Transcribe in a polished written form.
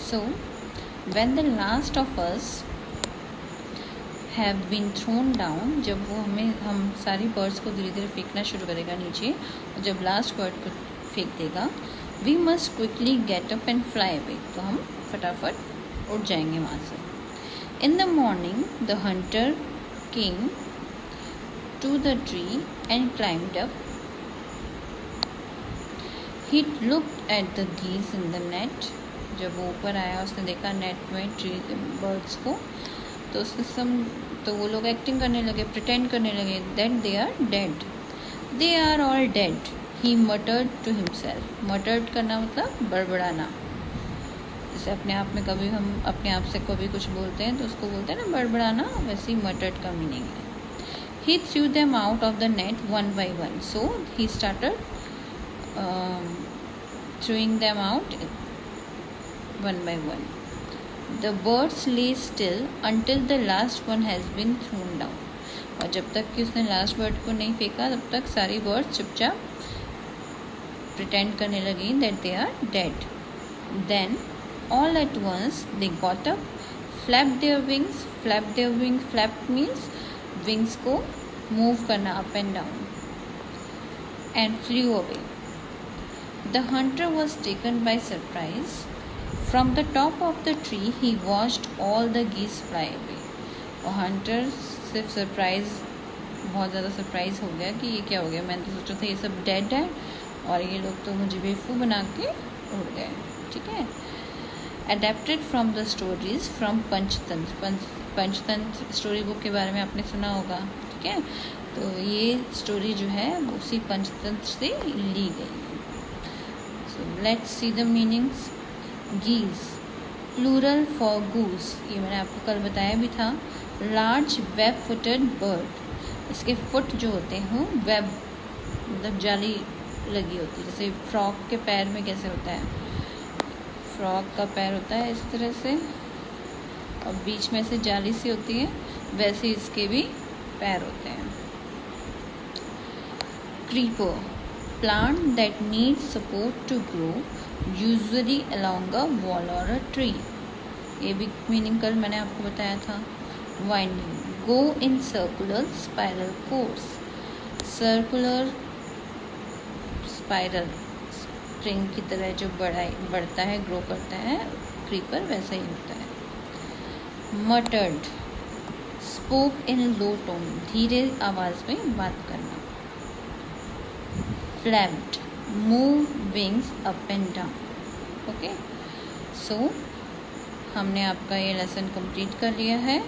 So when the last of us have been thrown down, जब वो हम सारी बर्ड्स को धीरे धीरे फेंकना शुरू करेगा नीचे, और जब लास्ट बर्ड को फेंक देगा, we must quickly get up and fly away, तो हम फटाफट उड़ जाएंगे वहाँ से. In the morning the hunter came to the tree and climbed up. He looked at the geese in the net. जब वो ऊपर आया उसने देखा नेट में ट्री बर्ड्स को, तो तो वो लोग एक्टिंग करने लगे, प्रिटेंड करने लगे that they are dead. They are all dead, he muttered to himself. Muttered करना मतलब बड़बड़ाना. जैसे अपने आप में कभी हम अपने आप से कभी कुछ बोलते हैं तो उसको बोलते हैं ना बड़बड़ाना, वैसे ही मटर्ड का मीनिंग है. He threw them out of the net one by one. So he started throwing them out one by one. The birds lay still until the last one has been thrown down. और जब तक कि उसने last bird को नहीं फेंका तब तक सारी बर्ड्स चुपचाप प्रिटेंड करने लगी that they are dead. Then all at once they got up, flapped their wings. Flap means wings को move करना up and down, and flew away. The hunter was taken by surprise. From the top of the tree he watched all the geese fly away. और Hunter सिर्फ बहुत ज़्यादा surprise हो गया कि ये क्या हो गया. मैंने तो सोचा था ये सब डेड है और ये लोग तो मुझे बेवकूफ़ बना के उड़ गए. ठीक है. Adapted from the stories from Panchatantra. Panchatantra story book के बारे में आपने सुना होगा. ठीक है. तो ये स्टोरी जो है उसी पंचतंत्र से ली गई. Let's see the meanings. Geese, plural for goose. ये मैंने आपको कल बताया भी था. Large web-footed bird. इसके फुट जो होते हैं वेब मतलब जाली लगी होती है. जैसे फ्रॉक के पैर में कैसे होता है, फ्रॉक का पैर होता है इस तरह से और बीच में से जाली सी होती है, वैसे इसके भी पैर होते हैं. Creeper, plant that needs support to grow, usually along a wall or a tree. ये भी मीनिंग कल मैंने आपको बताया था. Winding, go in circular spiral course. Circular spiral spring की तरह जो बढ़ता है, ग्रो करता है क्रीपर, वैसा ही होता है. Muttered, spoke in low tone, धीरे आवाज़ में बात करना. Flapped, move wings up and down. Okay, so हमने आपका ये लेसन कंप्लीट कर लिया है.